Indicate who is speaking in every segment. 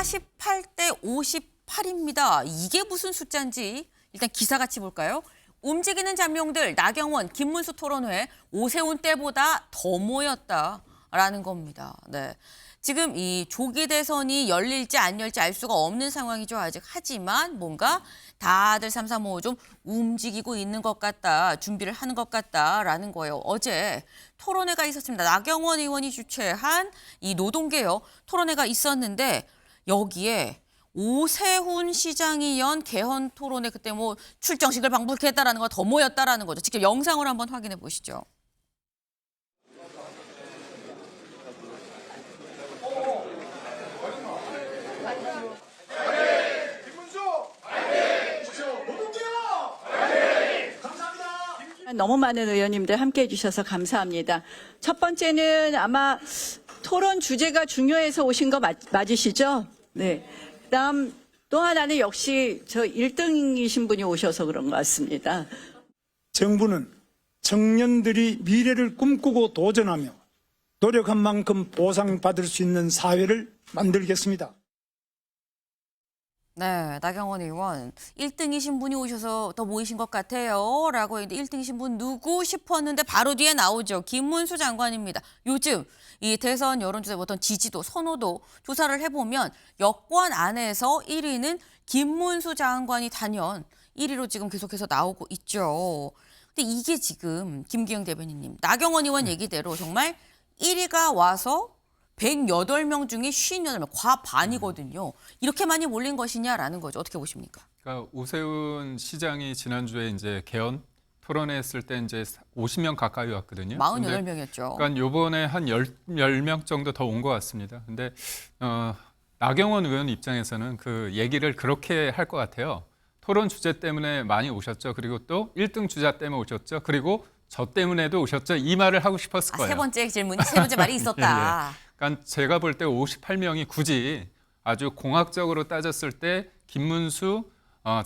Speaker 1: 48대 58입니다. 이게 무슨 숫자인지 일단 기사 같이 볼까요? 움직이는 잠룡들 나경원, 김문수 토론회 오세훈 때보다 더 모였다라는 겁니다. 네. 지금 이 조기 대선이 열릴지 안 열릴지 알 수가 없는 상황이죠, 아직. 하지만 뭔가 다들 3, 4, 5 좀 움직이고 있는 것 같다, 준비를 하는 것 같다라는 거예요. 어제 토론회가 있었습니다. 나경원 의원이 주최한 이 노동개혁 토론회가 있었는데 여기에 오세훈 시장이 연 개헌 토론회 그때 뭐 출정식을 방북했다라는 거 더 모였다라는 거죠. 직접 영상으로 한번 확인해 보시죠.
Speaker 2: 너무 많은 의원님들 함께해 주셔서 감사합니다. 첫 번째는 아마 토론 주제가 중요해서 오신 거 맞으시죠? 네. 그다음 또 하나는 역시 저 1등이신 분이 오셔서 그런 것 같습니다.
Speaker 3: 정부는 청년들이 미래를 꿈꾸고 도전하며 노력한 만큼 보상받을 수 있는 사회를 만들겠습니다.
Speaker 1: 네, 나경원 의원 1등이신 분이 오셔서 더 모이신 것 같아요 라고 했는데 1등이신 분 누구 싶었는데 바로 뒤에 나오죠. 김문수 장관입니다. 요즘 이 대선 여론조사 어떤 지지도, 선호도 조사를 해보면 여권 안에서 1위는 김문수 장관이 단연 1위로 지금 계속해서 나오고 있죠. 근데 이게 지금 김기영 대변인님, 나경원 의원 얘기대로 정말 1위가 와서 108명 중에 58명, 과반이거든요. 이렇게 많이 몰린 것이냐라는 거죠. 어떻게 보십니까?
Speaker 4: 그러니까 오세훈 시장이 지난주에 이제 개헌 토론회 했을 때 이제 50명 가까이 왔거든요.
Speaker 1: 48명이었죠.
Speaker 4: 그러니까 요번에 한 10명 정도 더 온 것 같습니다. 근데 나경원 의원 입장에서는 그 얘기를 그렇게 할 것 같아요. 토론 주제 때문에 많이 오셨죠. 그리고 또 1등 주자 때문에 오셨죠. 그리고 저 때문에도 오셨죠. 이 말을 하고 싶었을 거예요.
Speaker 1: 세 번째 질문이 세 번째 말이 있었다.
Speaker 4: 예, 예. 그러니까 제가 볼 때 58명이 굳이 아주 공학적으로 따졌을 때 김문수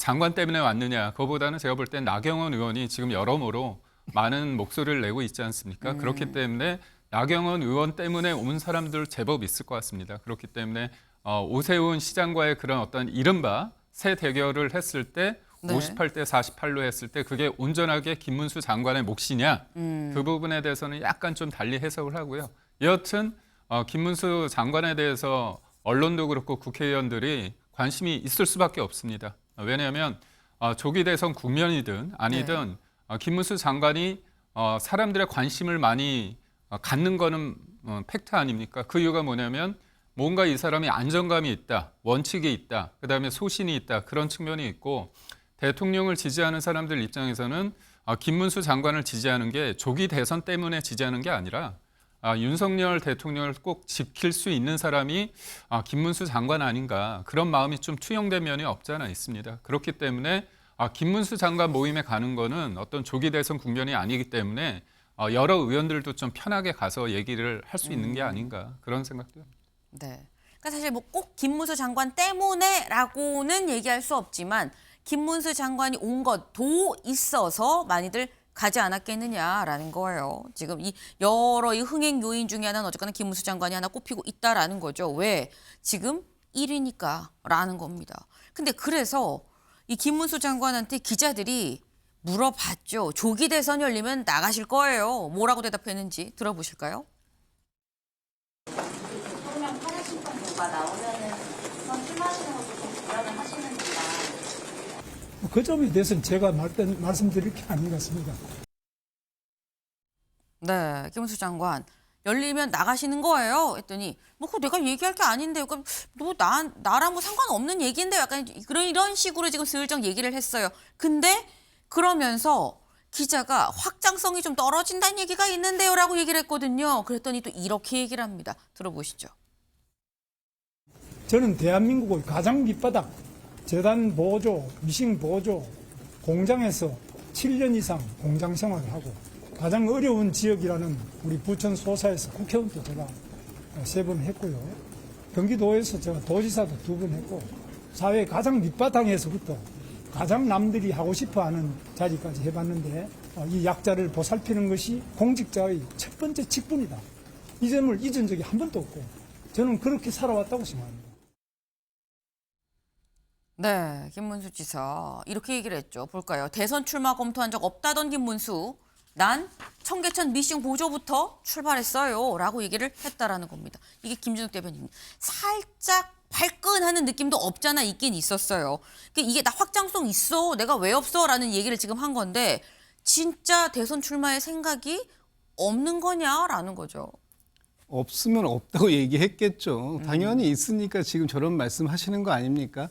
Speaker 4: 장관 때문에 왔느냐. 그거보다는 제가 볼 때 나경원 의원이 지금 여러모로 많은 목소리를 내고 있지 않습니까? 그렇기 때문에 나경원 의원 때문에 온 사람들 제법 있을 것 같습니다. 그렇기 때문에 오세훈 시장과의 그런 어떤 이른바 새 대결을 했을 때
Speaker 1: 네.
Speaker 4: 58대 48로 했을 때 그게 온전하게 김문수 장관의 몫이냐. 그 부분에 대해서는 약간 좀 달리 해석을 하고요. 여하튼 김문수 장관에 대해서 언론도 그렇고 국회의원들이 관심이 있을 수밖에 없습니다. 왜냐하면 조기 대선 국면이든 아니든 김문수 장관이 사람들의 관심을 많이 갖는 거는 팩트 아닙니까? 그 이유가 뭐냐면 뭔가 이 사람이 안정감이 있다, 원칙이 있다, 그다음에 소신이 있다 그런 측면이 있고 대통령을 지지하는 사람들 입장에서는 김문수 장관을 지지하는 게 조기 대선 때문에 지지하는 게 아니라 윤석열 대통령을 꼭 지킬 수 있는 사람이 김문수 장관 아닌가 그런 마음이 좀 투영된 면이 없지 않아 있습니다. 그렇기 때문에 김문수 장관 모임에 가는 거는 어떤 조기 대선 국면이 아니기 때문에 여러 의원들도 좀 편하게 가서 얘기를 할 수 있는 게 아닌가 그런 생각도 합니다.
Speaker 1: 네. 그러니까 사실 뭐 꼭 김문수 장관 때문에라고는 얘기할 수 없지만 김문수 장관이 온 것도 있어서 많이들 가지 않았겠느냐라는 거예요. 지금 이 여러 이 흥행 요인 중에 하나는 어쨌거나 김문수 장관이 하나 꼽히고 있다라는 거죠. 왜? 지금 1위니까라는 겁니다. 근데 그래서 이 김문수 장관한테 기자들이 물어봤죠. 조기 대선 열리면 나가실 거예요. 뭐라고 대답했는지 들어보실까요?
Speaker 5: 그러면 80%가 나오면은 우선 출마하시는 것도 좀 고려를 하시는지가.
Speaker 3: 그 점에 대해서는 제가 말씀드릴 게 아닌 것 같습니다.
Speaker 1: 네, 김문수 장관 열리면 나가시는 거예요. 했더니 뭐 그거 내가 얘기할 게 아닌데, 그럼 뭐 나랑 뭐 상관없는 얘기인데 약간 이런 식으로 지금 슬쩍 얘기를 했어요. 근데 그러면서 기자가 확장성이 좀 떨어진다는 얘기가 있는데요라고 얘기를 했거든요. 그랬더니 또 이렇게 얘기를 합니다. 들어보시죠.
Speaker 3: 저는 대한민국의 가장 밑바닥 재단 보조, 미싱 보조 공장에서 7년 이상 공장 생활을 하고 가장 어려운 지역이라는 우리 부천 소사에서 국회의원도 제가 3번 했고요. 경기도에서 제가 도지사도 2번 했고 사회 가장 밑바닥에서부터 가장 남들이 하고 싶어하는 자리까지 해봤는데 이 약자를 보살피는 것이 공직자의 첫 번째 직분이다. 이 점을 잊은 적이 한 번도 없고 저는 그렇게 살아왔다고 생각합니다.
Speaker 1: 네, 김문수 지사 이렇게 얘기를 했죠. 볼까요? 대선 출마 검토한 적 없다던 김문수, 난 청계천 미싱 보조부터 출발했어요 라고 얘기를 했다라는 겁니다. 이게 김준욱 대변인 살짝 발끈하는 느낌도 없잖아 있긴 있었어요. 그러니까 이게 나 확장성 있어, 내가 왜 없어 라는 얘기를 지금 한 건데 진짜 대선 출마의 생각이 없는 거냐라는 거죠.
Speaker 6: 없으면 없다고 얘기했겠죠. 당연히 있으니까 지금 저런 말씀하시는 거 아닙니까?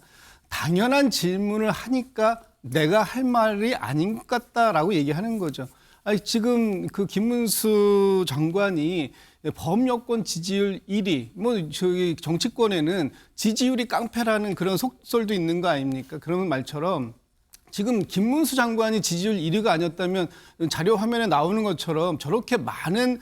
Speaker 6: 당연한 질문을 하니까 내가 할 말이 아닌 것 같다라고 얘기하는 거죠. 아니, 지금 그 김문수 장관이 범여권 지지율 1위, 뭐 저기 정치권에는 지지율이 깡패라는 그런 속설도 있는 거 아닙니까? 그런 말처럼 지금 김문수 장관이 지지율 1위가 아니었다면 자료 화면에 나오는 것처럼 저렇게 많은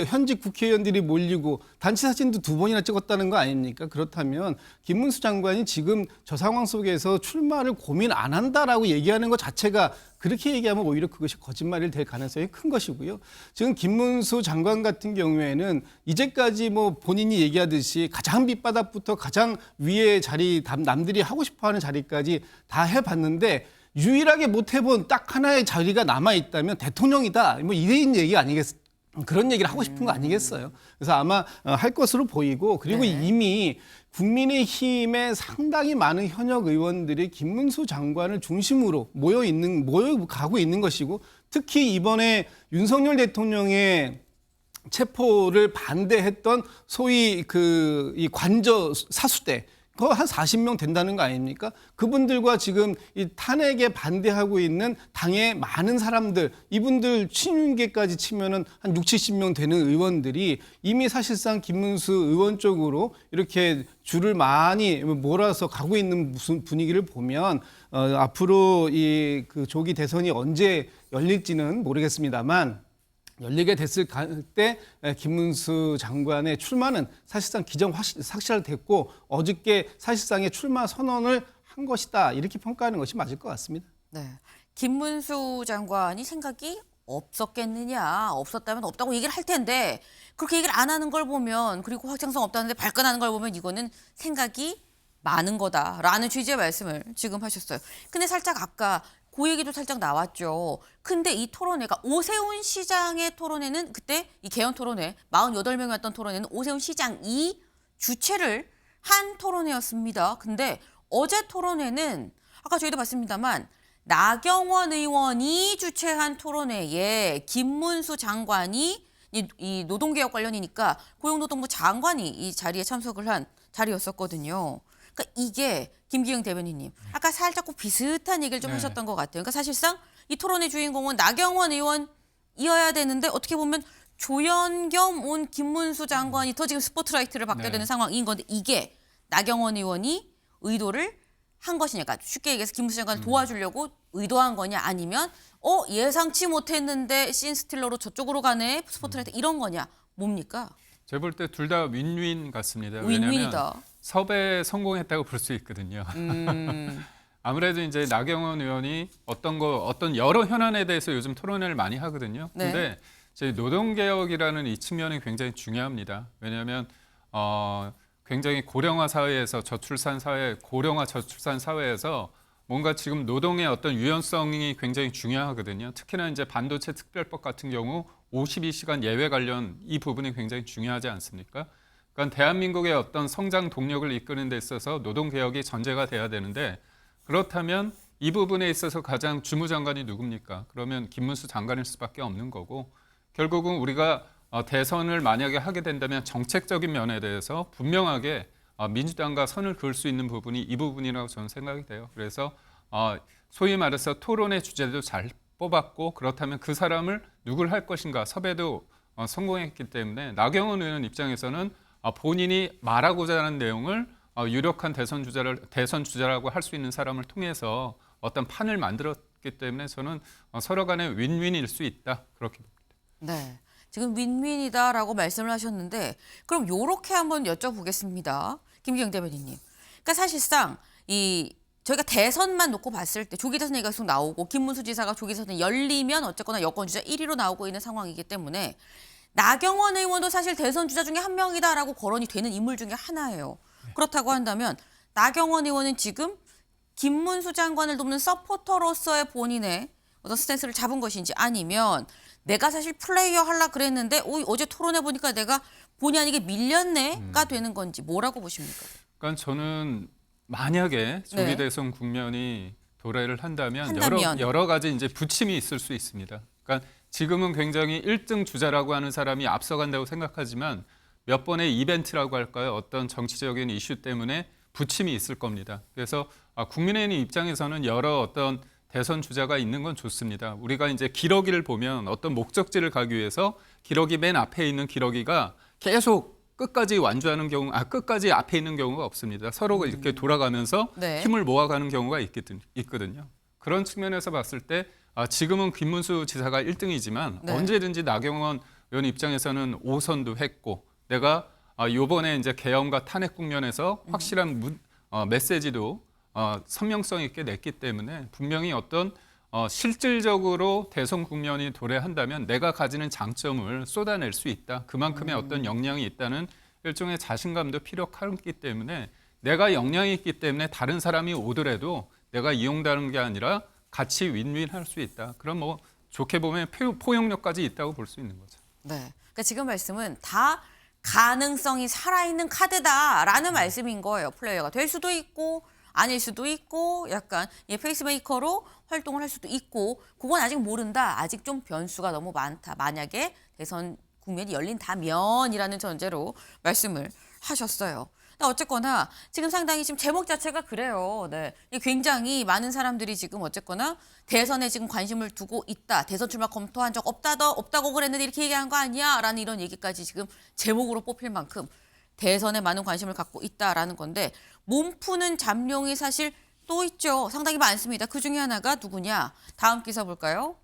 Speaker 6: 현직 국회의원들이 몰리고 단체 사진도 2번이나 찍었다는 거 아닙니까? 그렇다면 김문수 장관이 지금 저 상황 속에서 출마를 고민 안 한다라고 얘기하는 것 자체가 그렇게 얘기하면 오히려 그것이 거짓말이 될 가능성이 큰 것이고요. 지금 김문수 장관 같은 경우에는 이제까지 뭐 본인이 얘기하듯이 가장 밑바닥부터 가장 위의 자리, 남들이 하고 싶어하는 자리까지 다 해봤는데 유일하게 못 해본 딱 하나의 자리가 남아있다면 대통령이다. 뭐 이런 얘기 아니겠어요? 그런 얘기를 하고 싶은 거 아니겠어요? 그래서 아마 할 것으로 보이고 그리고
Speaker 1: 네.
Speaker 6: 이미 국민의힘에 상당히 많은 현역 의원들이 김문수 장관을 중심으로 모여가고 있는 것이고 특히 이번에 윤석열 대통령의 체포를 반대했던 소위 이 관저 사수대 그거 한 40명 된다는 거 아닙니까? 그분들과 지금 이 탄핵에 반대하고 있는 당의 많은 사람들, 이분들 친윤계까지 치면은 한 60, 70명 되는 의원들이 이미 사실상 김문수 의원 쪽으로 이렇게 줄을 많이 몰아서 가고 있는 무슨 분위기를 보면 앞으로 그 조기 대선이 언제 열릴지는 모르겠습니다만 열리게 됐을 때 김문수 장관의 출마는 사실상 삭제됐고 어저께 사실상의 출마 선언을 한 것이다 이렇게 평가하는 것이 맞을 것 같습니다.
Speaker 1: 네, 김문수 장관이 생각이 없었겠느냐, 없었다면 없다고 얘기를 할 텐데 그렇게 얘기를 안 하는 걸 보면 그리고 확장성 없다는데 발끈하는 걸 보면 이거는 생각이 많은 거다라는 취지의 말씀을 지금 하셨어요. 근데 살짝 아까 그 얘기도 살짝 나왔죠. 근데 이 토론회가 오세훈 시장의 토론회는 그때 이 개헌 토론회 48명이 왔던 토론회는 오세훈 시장이 주최를 한 토론회였습니다. 근데 어제 토론회는 아까 저희도 봤습니다만 나경원 의원이 주최한 토론회에 김문수 장관이 이 노동개혁 관련이니까 고용노동부 장관이 이 자리에 참석을 한 자리였었거든요. 그러니까 이게 김기영 대변인님 아까 살짝 비슷한 얘기를 좀 하셨던 것 같아요. 그러니까 사실상 이 토론의 주인공은 나경원 의원이어야 되는데 어떻게 보면 조연겸 온 김문수 장관이 더 지금 스포트라이트를 받게 되는 상황인 건데 이게 나경원 의원이 의도를 한 것이냐. 그러니까 쉽게 얘기해서 김문수 장관을 도와주려고 의도한 거냐 아니면 예상치 못했는데 씬스틸러로 저쪽으로 가네 스포트라이트 이런 거냐 뭡니까?
Speaker 4: 제가 볼 때 둘 다 윈윈 같습니다. 왜냐하면
Speaker 1: 윈윈이다.
Speaker 4: 섭외에 성공했다고 볼 수 있거든요. 아무래도 이제 나경원 의원이 어떤 여러 현안에 대해서 요즘 토론회를 많이 하거든요.
Speaker 1: 네.
Speaker 4: 근데 제 노동개혁이라는 이 측면이 굉장히 중요합니다. 왜냐하면 굉장히 고령화 사회에서 고령화 저출산 사회에서 뭔가 지금 노동의 어떤 유연성이 굉장히 중요하거든요. 특히나 이제 반도체 특별법 같은 경우 52시간 예외 관련 이 부분이 굉장히 중요하지 않습니까? 그러니까 대한민국의 어떤 성장 동력을 이끄는 데 있어서 노동개혁이 전제가 돼야 되는데 그렇다면 이 부분에 있어서 가장 주무장관이 누굽니까? 그러면 김문수 장관일 수밖에 없는 거고 결국은 우리가 대선을 만약에 하게 된다면 정책적인 면에 대해서 분명하게 민주당과 선을 그을 수 있는 부분이 이 부분이라고 저는 생각이 돼요. 그래서 소위 말해서 토론의 주제도 잘 뽑았고 그렇다면 그 사람을 누굴 할 것인가 섭외도 성공했기 때문에 나경원 의원 입장에서는 본인이 말하고자 하는 내용을 유력한 대선 주자라고 할 수 있는 사람을 통해서 어떤 판을 만들었기 때문에 저는 서로 간에 윈윈일 수 있다 그렇게 봅니다.
Speaker 1: 네, 지금 윈윈이다라고 말씀을 하셨는데 그럼 요렇게 한번 여쭤보겠습니다. 김기영 대변인님. 그러니까 사실상 저희가 대선만 놓고 봤을 때 조기 대선 얘기가 계속 나오고 김문수 지사가 조기 대선이 열리면 어쨌거나 여권 주자 1위로 나오고 있는 상황이기 때문에 나경원 의원도 사실 대선 주자 중에 한 명이다라고 거론이 되는 인물 중에 하나예요. 그렇다고 한다면 나경원 의원은 지금 김문수 장관을 돕는 서포터로서의 본인의 어떤 스탠스를 잡은 것인지 아니면 내가 사실 플레이어 하려 그랬는데 어제 토론해 보니까 내가 본의 아니게 밀렸네가 되는 건지 뭐라고 보십니까?
Speaker 4: 그러니까 저는 만약에 조기
Speaker 1: 네.
Speaker 4: 대선 국면이 도래를 한다면 여러 가지 이제 부침이 있을 수 있습니다. 그러니까 지금은 굉장히 1등 주자라고 하는 사람이 앞서간다고 생각하지만 몇 번의 이벤트라고 할까요? 어떤 정치적인 이슈 때문에 부침이 있을 겁니다. 그래서 국민의힘 입장에서는 여러 어떤 대선 주자가 있는 건 좋습니다. 우리가 이제 기러기를 보면 어떤 목적지를 가기 위해서 기러기 맨 앞에 있는 기러기가 계속 끝까지 완주하는 경우, 끝까지 앞에 있는 경우가 없습니다. 서로 이렇게 돌아가면서
Speaker 1: 네.
Speaker 4: 힘을 모아가는 경우가 있거든요. 그런 측면에서 봤을 때 지금은 김문수 지사가 1등이지만
Speaker 1: 네.
Speaker 4: 언제든지 나경원 의원 입장에서는 5선도 했고 내가 이번에 이제 계엄과 탄핵 국면에서 확실한 메시지도 선명성 있게 냈기 때문에 분명히 어떤 실질적으로 대선 국면이 도래한다면 내가 가지는 장점을 쏟아낼 수 있다. 그만큼의 어떤 역량이 있다는 일종의 자신감도 필요하기 때문에 내가 역량이 있기 때문에 다른 사람이 오더라도 내가 이용되는 게 아니라 같이 윈윈할 수 있다. 그럼 뭐 좋게 보면 포용력까지 있다고 볼 수 있는 거죠.
Speaker 1: 네. 그러니까 지금 말씀은 다 가능성이 살아있는 카드다라는 말씀인 거예요. 플레이어가 될 수도 있고 아닐 수도 있고 약간 페이스메이커로 활동을 할 수도 있고 그건 아직 모른다. 아직 좀 변수가 너무 많다. 만약에 대선 국면이 열린다면이라는 전제로 말씀을 하셨어요. 근데 어쨌거나 지금 상당히 지금 제목 자체가 그래요. 네. 굉장히 많은 사람들이 지금 어쨌거나 대선에 지금 관심을 두고 있다. 대선 출마 검토한 적 없다고 그랬는데 이렇게 얘기한 거 아니야? 라는 이런 얘기까지 지금 제목으로 뽑힐 만큼 대선에 많은 관심을 갖고 있다라는 건데 몸 푸는 잠룡이 사실 또 있죠. 상당히 많습니다. 그중에 하나가 누구냐? 다음 기사 볼까요?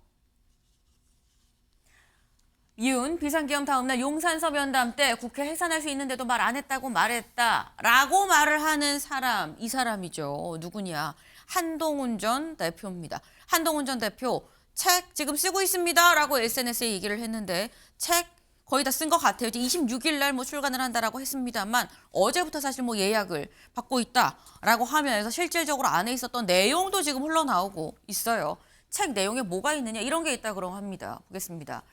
Speaker 1: 이윤 비상계엄 다음 날 용산서 면담 때 국회 해산할 수 있는데도 말 안 했다고 말했다라고 말을 하는 사람, 이 사람이죠. 누구냐? 한동훈 전 대표입니다. 한동훈 전 대표 책 지금 쓰고 있습니다라고 SNS에 얘기를 했는데 책 거의 다 쓴 것 같아요. 이제 26일 날 뭐 출간을 한다라고 했습니다만 어제부터 사실 뭐 예약을 받고 있다라고 하면서 실질적으로 안에 있었던 내용도 지금 흘러나오고 있어요. 책 내용에 뭐가 있느냐 이런 게 있다 그러고 합니다. 보겠습니다.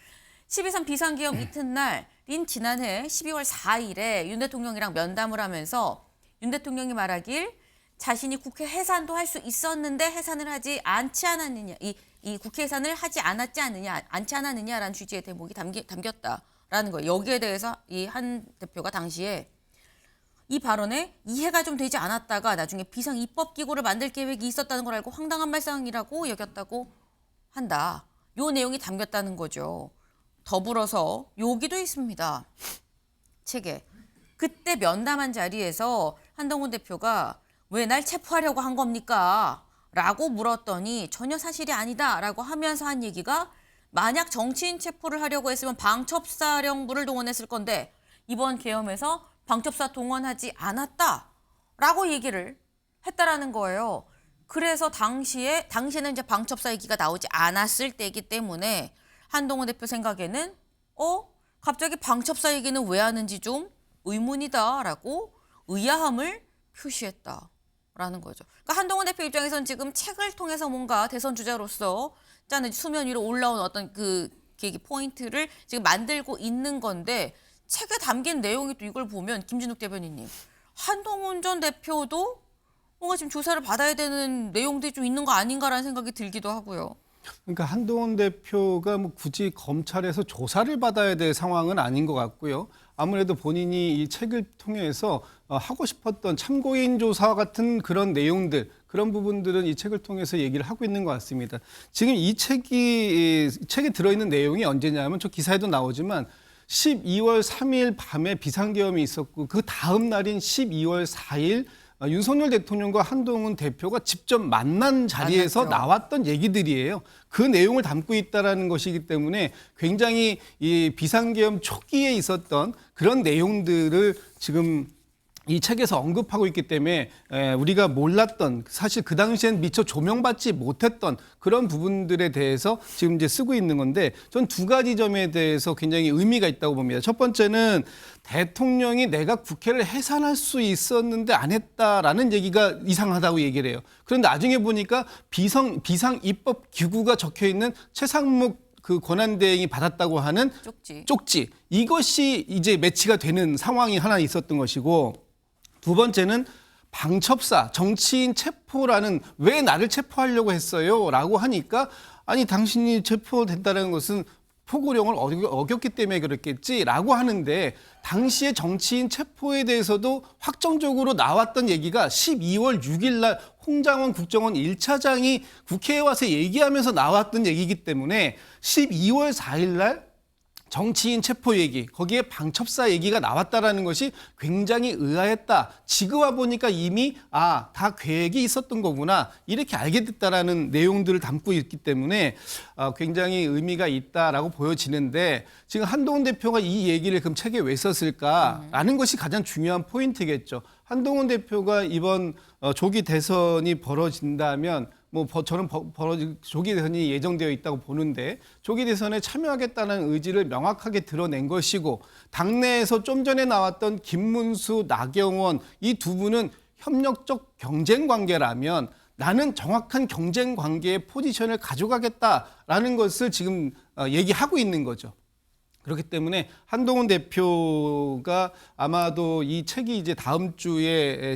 Speaker 1: 12.3 비상계엄 이튿날인 지난해 12월 4일에 윤 대통령이랑 면담을 하면서 윤 대통령이 말하길 자신이 국회 해산도 할 수 있었는데 해산을 하지 않지 않았느냐, 이 국회 해산을 하지 않지 않았느냐라는 취지의 대목이 담겼다라는 거예요. 여기에 대해서 이 한 대표가 당시에 이 발언에 이해가 좀 되지 않았다가 나중에 비상 입법기구를 만들 계획이 있었다는 걸 알고 황당한 말상이라고 여겼다고 한다. 요 내용이 담겼다는 거죠. 더불어서 여기도 있습니다. 책에. 그때 면담한 자리에서 한동훈 대표가 왜 날 체포하려고 한 겁니까? 라고 물었더니 전혀 사실이 아니다 라고 하면서 한 얘기가 만약 정치인 체포를 하려고 했으면 방첩사령부를 동원했을 건데 이번 계엄에서 방첩사 동원하지 않았다 라고 얘기를 했다라는 거예요. 그래서 당시에는 이제 방첩사 얘기가 나오지 않았을 때이기 때문에 한동훈 대표 생각에는 갑자기 방첩사 얘기는 왜 하는지 좀 의문이다라고 의아함을 표시했다라는 거죠. 그러니까 한동훈 대표 입장에서는 지금 책을 통해서 뭔가 대선 주자로서 짜는 수면 위로 올라온 어떤 그 계기 포인트를 지금 만들고 있는 건데 책에 담긴 내용이 또 이걸 보면 김진욱 대변인님, 한동훈 전 대표도 뭔가 지금 조사를 받아야 되는 내용들이 좀 있는 거 아닌가라는 생각이 들기도 하고요.
Speaker 6: 그러니까 한동훈 대표가 뭐 굳이 검찰에서 조사를 받아야 될 상황은 아닌 것 같고요. 아무래도 본인이 이 책을 통해서 하고 싶었던 참고인 조사 같은 그런 내용들, 그런 부분들은 이 책을 통해서 얘기를 하고 있는 것 같습니다. 지금 이 책에 들어있는 내용이 언제냐면 저 기사에도 나오지만 12월 3일 밤에 비상계엄이 있었고 그 다음 날인 12월 4일 윤석열 대통령과 한동훈 대표가 직접 만난 자리에서
Speaker 1: 만났죠.
Speaker 6: 나왔던 얘기들이에요. 그 내용을 담고 있다라는 것이기 때문에 굉장히 이 비상계엄 초기에 있었던 그런 내용들을 지금 이 책에서 언급하고 있기 때문에 우리가 몰랐던, 사실 그 당시엔 미처 조명받지 못했던 그런 부분들에 대해서 지금 이제 쓰고 있는 건데, 전 두 가지 점에 대해서 굉장히 의미가 있다고 봅니다. 첫 번째는 대통령이 내가 국회를 해산할 수 있었는데 안 했다라는 얘기가 이상하다고 얘기를 해요. 그런데 나중에 보니까 비상 입법 기구가 적혀 있는 최상목 그 권한대행이 받았다고 하는 쪽지, 이것이 이제 매치가 되는 상황이 하나 있었던 것이고, 두 번째는 방첩사, 정치인 체포라는, 왜 나를 체포하려고 했어요? 라고 하니까, 아니 당신이 체포된다는 것은 포고령을 어겼기 때문에 그랬겠지라고 하는데, 당시에 정치인 체포에 대해서도 확정적으로 나왔던 얘기가 12월 6일 날 홍장원 국정원 1차장이 국회에 와서 얘기하면서 나왔던 얘기이기 때문에 12월 4일 날 정치인 체포 얘기, 거기에 방첩사 얘기가 나왔다라는 것이 굉장히 의아했다. 지금 와 보니까 이미 다 계획이 있었던 거구나, 이렇게 알게 됐다라는 내용들을 담고 있기 때문에 굉장히 의미가 있다라고 보여지는데, 지금 한동훈 대표가 이 얘기를 그럼 책에 왜 썼을까라는 것이 가장 중요한 포인트겠죠. 한동훈 대표가 이번 조기 대선이 벌어진다면, 저는 조기 대선이 예정되어 있다고 보는데, 조기 대선에 참여하겠다는 의지를 명확하게 드러낸 것이고, 당내에서 좀 전에 나왔던 김문수, 나경원 이 두 분은 협력적 경쟁 관계라면 나는 정확한 경쟁 관계의 포지션을 가져가겠다라는 것을 지금 얘기하고 있는 거죠. 그렇기 때문에 한동훈 대표가 아마도 이 책이 이제 다음 주에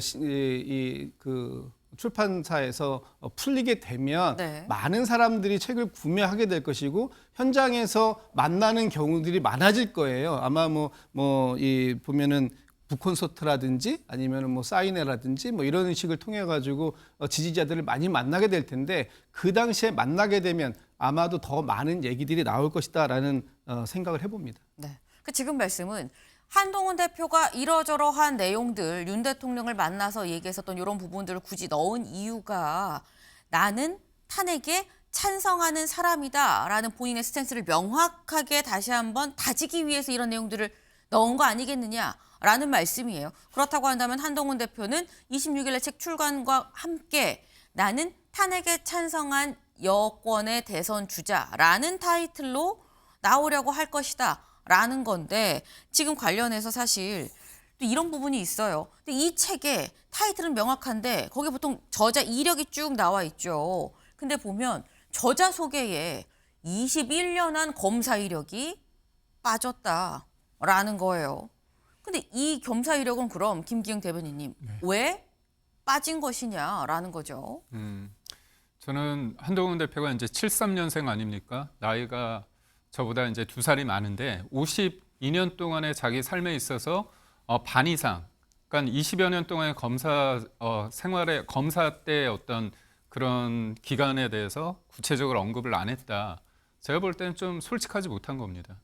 Speaker 6: 출판사에서 풀리게 되면 많은 사람들이 책을 구매하게 될 것이고, 현장에서 만나는 경우들이 많아질 거예요. 아마 보면은 북콘서트라든지 아니면 사인회라든지 이런 식을 통해 가지고 지지자들을 많이 만나게 될 텐데, 그 당시에 만나게 되면 아마도 더 많은 얘기들이 나올 것이다라는 생각을 해봅니다.
Speaker 1: 네. 지금 말씀은 한동훈 대표가 이러저러한 내용들, 윤 대통령을 만나서 얘기했었던 이런 부분들을 굳이 넣은 이유가 나는 탄핵에 찬성하는 사람이다라는 본인의 스탠스를 명확하게 다시 한번 다지기 위해서 이런 내용들을 넣은 거 아니겠느냐라는 말씀이에요. 그렇다고 한다면 한동훈 대표는 26일에 책 출간과 함께 나는 탄핵에 찬성한 여권의 대선 주자라는 타이틀로 나오려고 할 것이다 라는 건데, 지금 관련해서 사실 또 이런 부분이 있어요. 근데 이 책에 타이틀은 명확한데 거기 보통 저자 이력이 쭉 나와 있죠. 근데 보면 저자 소개에 21년한 검사 이력이 빠졌다라는 거예요. 근데 이 검사 이력은 그럼 김기영 대변인님 왜 빠진 것이냐라는 거죠.
Speaker 4: 저는 한동훈 대표가 이제 73년생 아닙니까? 나이가 저보다 이제 2살이 많은데 52년 동안의 자기 삶에 있어서 반 이상, 그러니까 20여 년 동안의 검사 생활에, 검사 때 어떤 그런 기간에 대해서 구체적으로 언급을 안 했다. 제가 볼 때는 좀 솔직하지 못한 겁니다.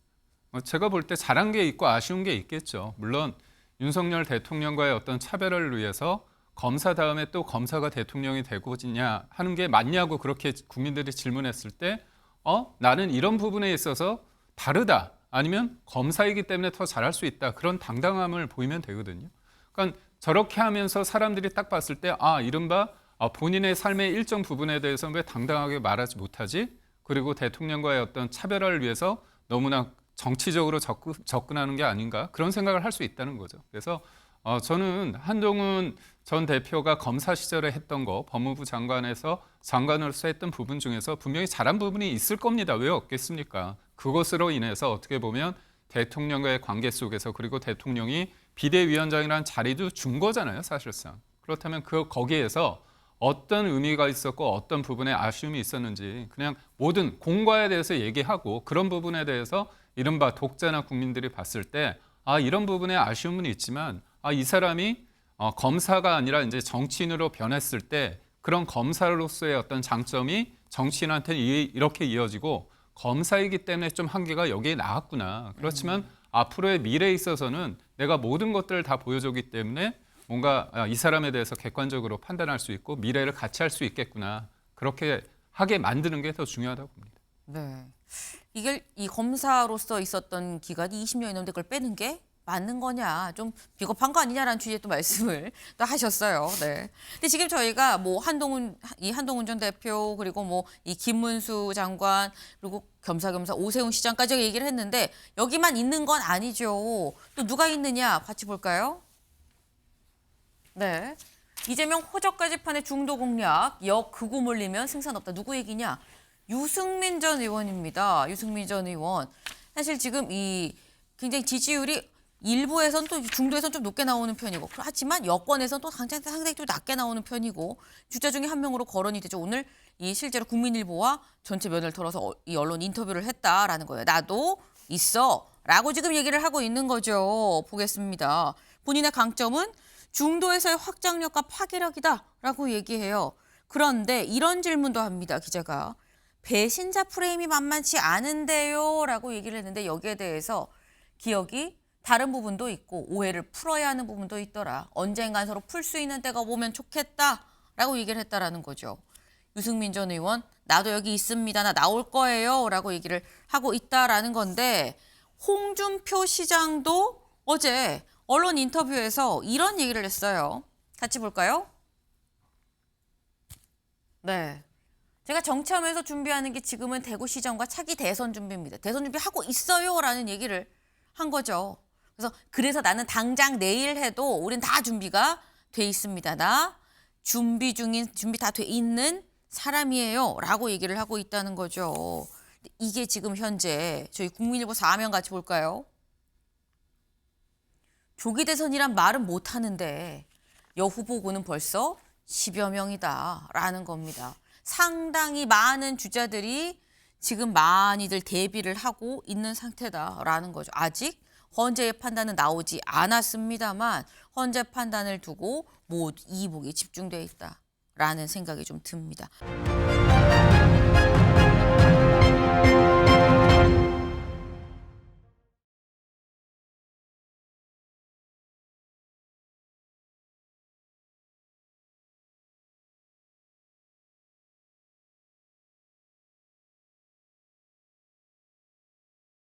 Speaker 4: 제가 볼 때 잘한 게 있고 아쉬운 게 있겠죠. 물론 윤석열 대통령과의 어떤 차별을 위해서 검사 다음에 또 검사가 대통령이 되고자 하는 게 맞냐고 그렇게 국민들이 질문했을 때 나는 이런 부분에 있어서 다르다, 아니면 검사이기 때문에 더 잘할 수 있다, 그런 당당함을 보이면 되거든요. 그러니까 저렇게 하면서 사람들이 딱 봤을 때 이른바 본인의 삶의 일정 부분에 대해서 왜 당당하게 말하지 못하지? 그리고 대통령과의 어떤 차별화를 위해서 너무나 정치적으로 접근하는 게 아닌가, 그런 생각을 할 수 있다는 거죠. 그래서 저는 한동훈 전 대표가 검사 시절에 했던 거, 법무부 장관에서 장관으로서 했던 부분 중에서 분명히 잘한 부분이 있을 겁니다. 왜 없겠습니까? 그것으로 인해서 어떻게 보면 대통령과의 관계 속에서, 그리고 대통령이 비대위원장이라는 자리도 준 거잖아요, 사실상. 그렇다면 거기에서 어떤 의미가 있었고 어떤 부분에 아쉬움이 있었는지 그냥 모든 공과에 대해서 얘기하고, 그런 부분에 대해서 이른바 독자나 국민들이 봤을 때 이런 부분에 아쉬움은 있지만 이 사람이 검사가 아니라 이제 정치인으로 변했을 때 그런 검사로서의 어떤 장점이 정치인한테 이렇게 이어지고, 검사이기 때문에 좀 한계가 여기에 나왔구나. 그렇지만 앞으로의 미래에 있어서는 내가 모든 것들을 다 보여줬기 때문에 뭔가 이 사람에 대해서 객관적으로 판단할 수 있고 미래를 같이 할 수 있겠구나. 그렇게 하게 만드는 게 더 중요하다고 봅니다.
Speaker 1: 네. 이게 이 검사로서 있었던 기간이 20년이 넘는데 그걸 빼는 게 맞는 거냐, 좀 비겁한 거 아니냐라는 취지의 또 말씀을 또 하셨어요. 네. 근데 지금 저희가 뭐 한동훈 전 대표 그리고 뭐 이 김문수 장관 그리고 겸사겸사 오세훈 시장까지 얘기를 했는데 여기만 있는 건 아니죠. 또 누가 있느냐 같이 볼까요? 네. 이재명 호적까지 판의 중도 공략, 역극우 몰리면 승산 없다. 누구 얘기냐? 유승민 전 의원입니다. 유승민 전 의원. 사실 지금 이 굉장히 지지율이 일부에선 또 중도에선 좀 높게 나오는 편이고, 하지만 여권에선 또 상당히 좀 낮게 나오는 편이고, 주자 중에 한 명으로 거론이 되죠. 오늘 이 실제로 국민일보와 전체 면을 털어서 이 언론 인터뷰를 했다라는 거예요. 나도 있어라고 지금 얘기를 하고 있는 거죠. 보겠습니다. 본인의 강점은 중도에서의 확장력과 파괴력이다라고 얘기해요. 그런데 이런 질문도 합니다. 기자가. 배신자 프레임이 만만치 않은데요 라고 얘기를 했는데 여기에 대해서 기억이 다른 부분도 있고 오해를 풀어야 하는 부분도 있더라. 언젠간 서로 풀 수 있는 때가 오면 좋겠다라고 얘기를 했다라는 거죠. 유승민 전 의원 나도 여기 있습니다. 나 나올 거예요 라고 얘기를 하고 있다라는 건데 홍준표 시장도 어제 언론 인터뷰에서 이런 얘기를 했어요. 같이 볼까요? 네. 제가 정치하면서 준비하는 게 지금은 대구시장과 차기 대선 준비입니다. 대선 준비하고 있어요라는 얘기를 한 거죠. 그래서 나는 당장 내일 해도 우린 다 준비가 돼 있습니다. 나 준비 다 돼 있는 사람이에요 라고 얘기를 하고 있다는 거죠. 이게 지금 현재 저희 국민일보 4면 같이 볼까요? 조기 대선이란 말은 못 하는데 여후보고는 벌써 10여 명이다라는 겁니다. 상당히 많은 주자들이 지금 많이들 대비를 하고 있는 상태다라는 거죠. 아직 헌재의 판단은 나오지 않았습니다만 헌재 판단을 두고 모두 이복이 집중돼 있다라는 생각이 좀 듭니다.